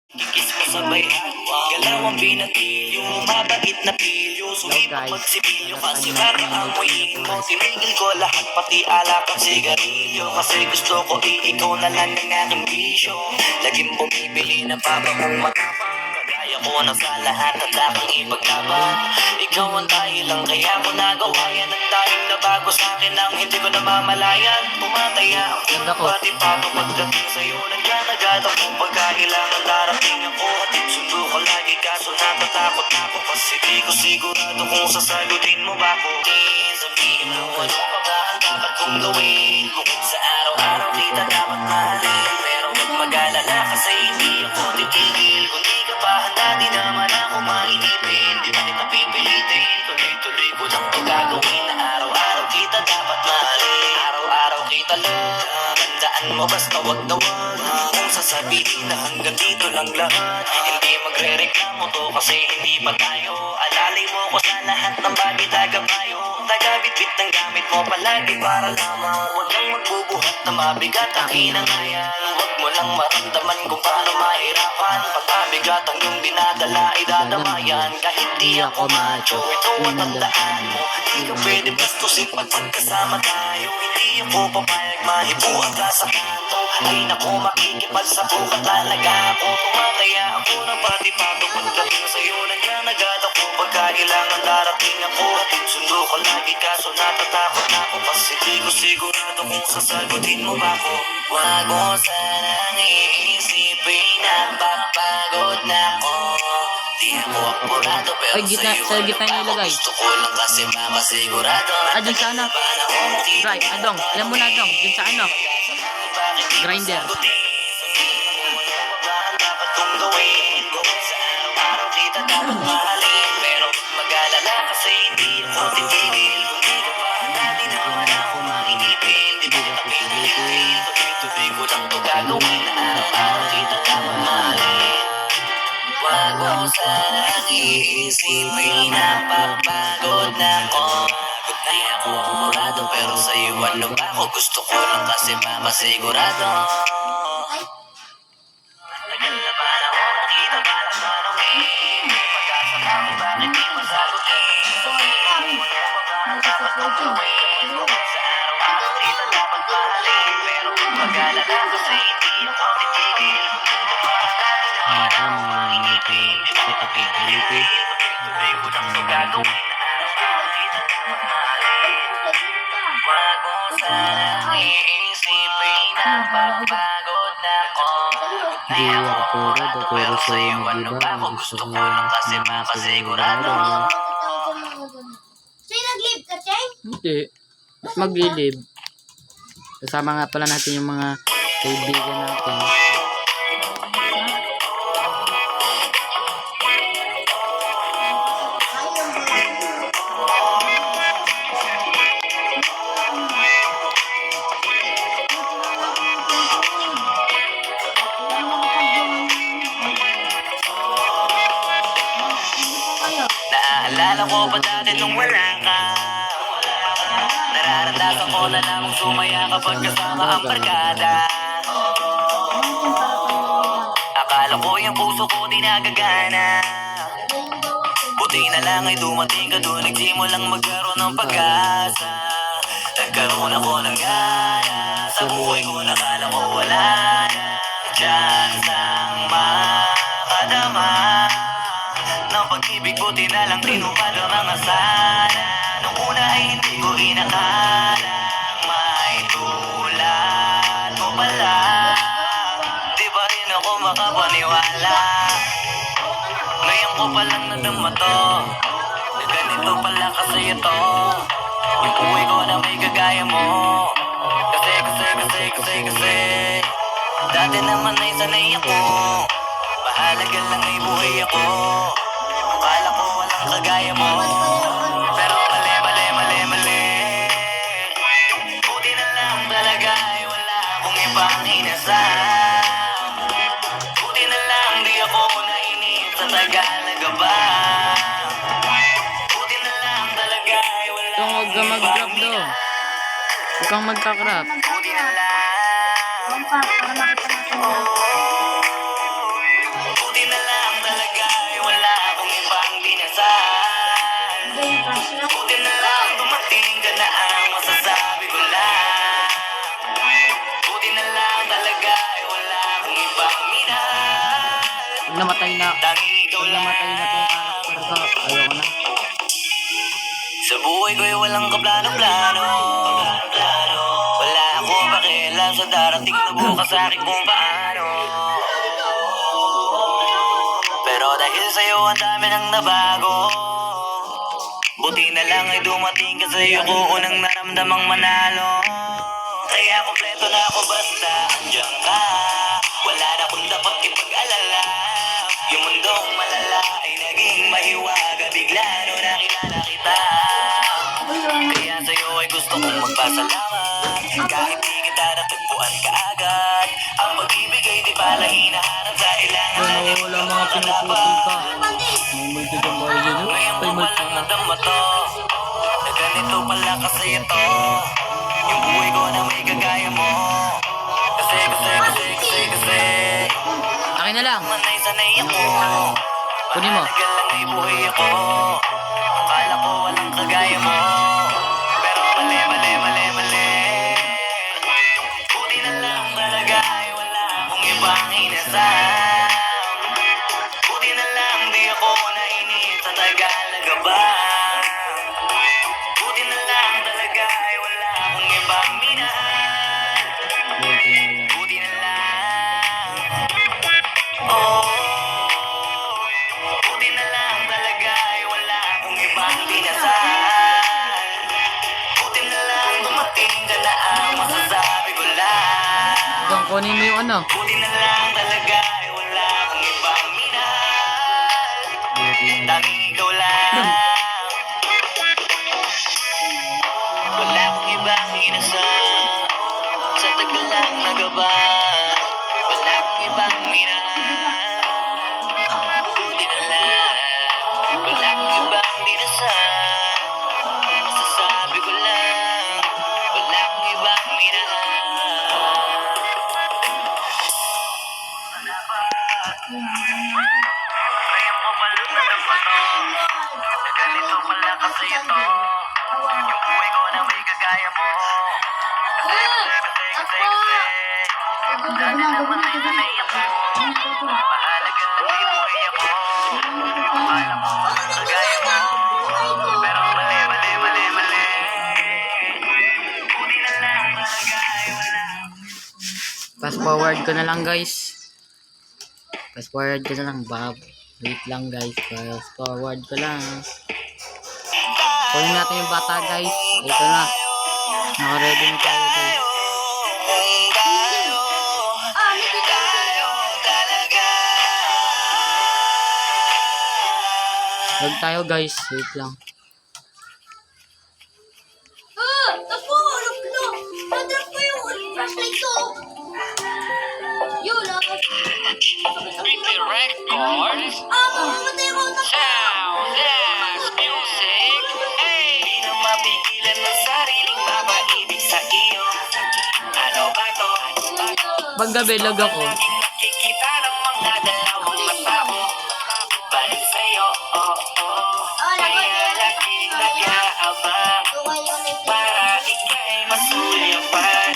Kikis mo sabay hagwa, galawang binatilyo, mabait na pilyo, sumipag magsibilyo, kasi parang amoy mo. Tinigil ko lahat, pati alak at sigarilyo, kasi gusto ko ikaw na lang ang aking bisyo. Laging bumibili na papa mong matapang, kagaya ko na sa lahat at aking ipaglaban. Ikaw ang dahilan kaya ko nagawa yan, ang daing na bago sa akin ang hindi ko namamalayan. Pumataya ako, pati pato pagdating sa'yo, nandiyan agad ako pagkailangan darating ako. Hatid sundo ko lagi kaso natatakot ako, kasi di ko sigurado kung sasagutin mo ba ko. Sabihin mo ano pa ba ang dapat kong gawin, bukod sa araw-araw kita dapat mahalin. Pero huwag mag-alala kasi hindi ako titigil, kung di ka pa handa di naman ako mainipin. Di ba kita pipilitin, tuloy-tuloy ko lang to gagawin, na araw-araw kita dapat mahalin. Araw-araw kita lang, tandaan mo basta wag na wag kung sasabihin na hanggang dito lang lahat. Hindi magre-reklamo to kasi hindi pa tayo, alalay mo ko sa lahat ng bagay tagapayo. Tagabit-bit ng gamit mo palagi para lamang wag kang magbubuhat na mabigat ang hinangayan. Wag mo lang maramdaman kung paano mahirapan, pag mabigat ang iyong dinadala ay dadamayan. Kahit di ako macho, ito ang tandaan mo, di ka pwede bastusin pag magkasama tayo. Hindi ako papayag mahibuan ka sa kanto, ay naku makikipagsapo ka talaga ako. Tumataya ako ng pati pato pagdating sa'yo, nandiyan agad ako pagkailangan darating ako. Hatid sundo ko lagi kaso natatakot na ako, kasi di ko sigurado kung sasagutin mo ba ko. Wag mo sanang iisipin na papagod na ako, di ako apurado pero sa'yo sa gitna niyo ilagay. gusto ko lang kasi makasigurado. Dun sa ano? Right, adong. Alam mo na adong. Dun sa ano? Grinder. Dapat kong gawin, bukod sa araw-araw kita dapat mahalin. Pero mag-alala kasi hindi ako titigil, kung di ka pa handa di naman ako mainipin. Di ba kita pilitin, tuloy-tuloy ko lang to gagawin, na araw-araw kita dapat mahalin. Wag mo sanang iisipin na papagod na ako, di ako apurado pero sa'yo ano ba ako, gusto ko lang kasi makasigurado. Tagal na ba na ako nakita parang tanongin, pag-asa na ako bakit di masagutin. Sabihin mo na ba ang dapat kong gawin, bukod sa araw-araw kita dapat mahalin. Pero kung mag-alala kasi hindi ako titigil, kung di ka pa handa di naman ako mainipin. Di ba kita pipilitin, tuloy-tuloy ko lang to gagawin, na araw-araw kita dapat mahalin. Wag mo sanang iisipin na papagod na ako, di ako apurado pero sa'yo ano ba ako, gusto ko lang kasi makasigurado. Sa'yo nag-live ka, Cheng? Hindi. Mas maglilib. Kasama nga pala natin yung mga kaibigan natin. Naalala ko pa dati nung wala ka, nararanasan ko na namang sumaya kapag kasama ang barkada. Akala ko yung puso ko di nagagana, buti na lang ay dumating ka doon, nagsimulang magkaroon ng pag-asa. Nagkaroon ako ng gana, sa buhay ko nakala ko wala na chance ang makadama ng pag-ibig, buti na lang tinupad ang mga sana. Nung una ay hindi ko inakalang may tulad mo pala, di ba rin ako makapaniwala. Ngayon ko palang nadama to, na ganito pala kasi ito, yung buhay ko na may kagaya mo. Kasi dati naman ay sanay ako, mahalaga lang ay buhay ako. Akala ko walang kagaya mo, pero mali. Buti na lang talaga ay wala akong ibang inasam. Buti na lang di ako nainip sa Tagalaga ba. Buti na lang talaga ay wala Ito, huwag ka mag-grab do. Huwag kang magka-crap. Buti na lang. Para makita natin. namatay na. Tanging ikaw Pag lang. namatay na tong character ko, ayoko na. Sa buhay ko'y walang kaplano-plano. Wala akong pakialam sa darating na bukas sa akin kung paano. Pero dahil sa'yo ang dami nang nabago. Buti na lang ay dumating ka sa'yo ko unang naramdamang manalo. Kaya kompleto na ako basta andyan ka. Wala na kung dapat ipag-alala. Yung mundong malala ay naging mahiwaga. Bigla no nakilala kita. Kaya sa'yo ay gusto kong magpasalamat. Kahit di kita natagpuan kaagad. Ang pag-ibig ay di pala hinaharap. Kailangan lang Ano, wala mga pinuputol ka. May multi ka ba yun? ngayon May ko multi palang ka. nadama to. Na ganito pala kasi ito. Yung buhay ko na may kagaya mo. Kasi Akin na lang. sanay ako. Kunin mo. Mahalaga lang ay buhay ako. Akala ko walang kagaya mo. Pero mali. Buti na lang talaga ay wala akong ibang inasal. Buti na lang di ako nainip sa Tagalaga ba. Buti na lang talaga ay wala akong ibang minahal. Multi na lang. Buti na lang. Oh, buti na lang talaga ay wala akong ibang pinasal. Buti na lang dumating ka na ang masasabi ko lang. Hanggang kunin mo yung ano. Buti na lang talaga ay wala akong ibang minahal. Multi na lang. Tanging ikaw lang. Wala akong ibang inasal. Sa tagal lang nagaba. Wala akong ibang minahal. Buti na lang. Wala akong ibang dinasal. Masasabi ko lang. Wala akong ibang minahal. Ngayon ko pala nadama to. Na ganito pala kasi ito. Yung buhay ko na may kagaya mo. Kasi dati naman ay sanay ako. Mahalaga lang ay buhay ako. Akala ko walang kagaya mo. Pero mali. Buti na lang talaga ay wala. Fast forward ko na lang guys. Fast forward ko na lang. Wait lang guys. Fast forward ko lang. Kunin natin yung bata guys. Ito na. Naka-ready na tayo guys. Huwag tayo guys. Wait lang. Tapo! Nadrop ko yung flashlight ko! Yun, Weekly Records. mamamatay ako na Sound Dance Music. Hey! Di na mapigilan ng sariling mapaibig sa iyo. Ano ba to? Paggabi lag ako. Laging nakikita ng mga dalawang mata mo. Balik sa'yo, oh. Kaya laging nag-aabang para ika'y masulyapan.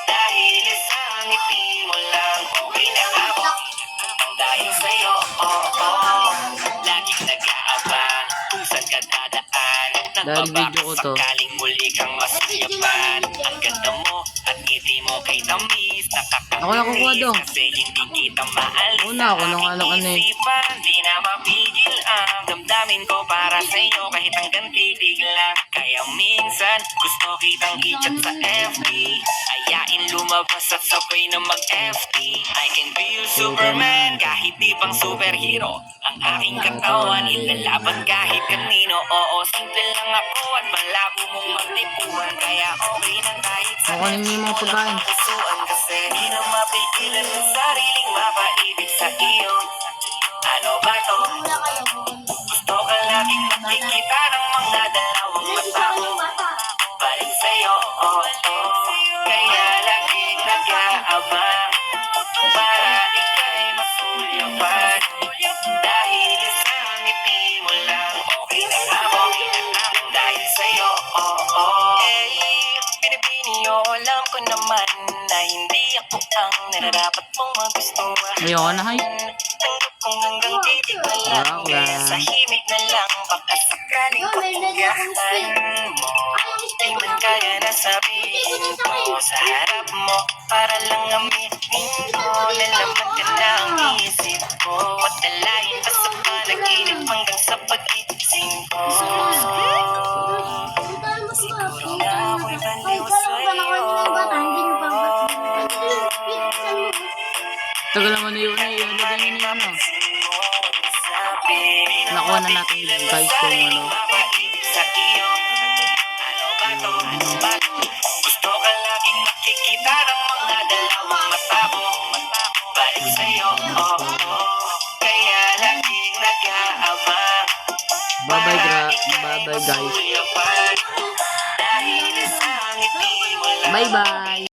Dahil isang ngiti mo lang okay na ako. Dahil sa'yo, oh. Laging nag-aabang kung saan ka dadaan. Dahil video ko to. Sakaling muli kang masulyapan. Ang ganda mo at ngiti mo kay tamis. Ako na kukuha dong. Kasi hindi kita maalis. Ako nung ano ka na eh. Isipan, di na mapigil ang damdamin ko para sa'yo kahit hanggang titig lang. Kaya minsan, gusto kitang i-chat sa FB. Ayain lumabas at sabay na mag-FT. I can be your Superman kahit di pang superhero. Ang aking katawan, ilalaban kahit kanino. Oo, simple lang ako at malabo mong magtipuan. Kaya okay na kahit sa Kukunin mo yung mga pagkain. pusuan. Kasi di na mapigilan ng sariling mapaibig sa iyo. Ano ba to? Gusto ka laging makikita ng mga dalawang mata mo. Balik sa'yo, oh. Kaya laging nag-aabang para ika'y masulyapan. Dahil isang ngiti mo lang okay na ako. Dahil sa'yo, oh. Pinipiniyo, alam ko naman na hindi ako ang nararapat mong magustuhan. Ayoko na hay. Tanggap lang, Joke kaya lang. sa himig na lang, baka sakaling pakinggan mo. Di man kaya na sabihin ko sa harap mo, para lang aminin ko na laman ka na ang isip ko. At dalahin pa sa panaginip hanggang sa pag-iising ko. Siguro nga ako'y baliw sa'yo. Tagal naman na yun eh. Ano din yun ano. Nakuha na natin guys yung ano. Sa iyo, ano ba to? Gusto ka laging nakikita ng mga dalawang mata ko. Balik sa'yo, kaya laging nag-aabang. Bye bye guys. Dahil sa ngiti mo lang Bye bye.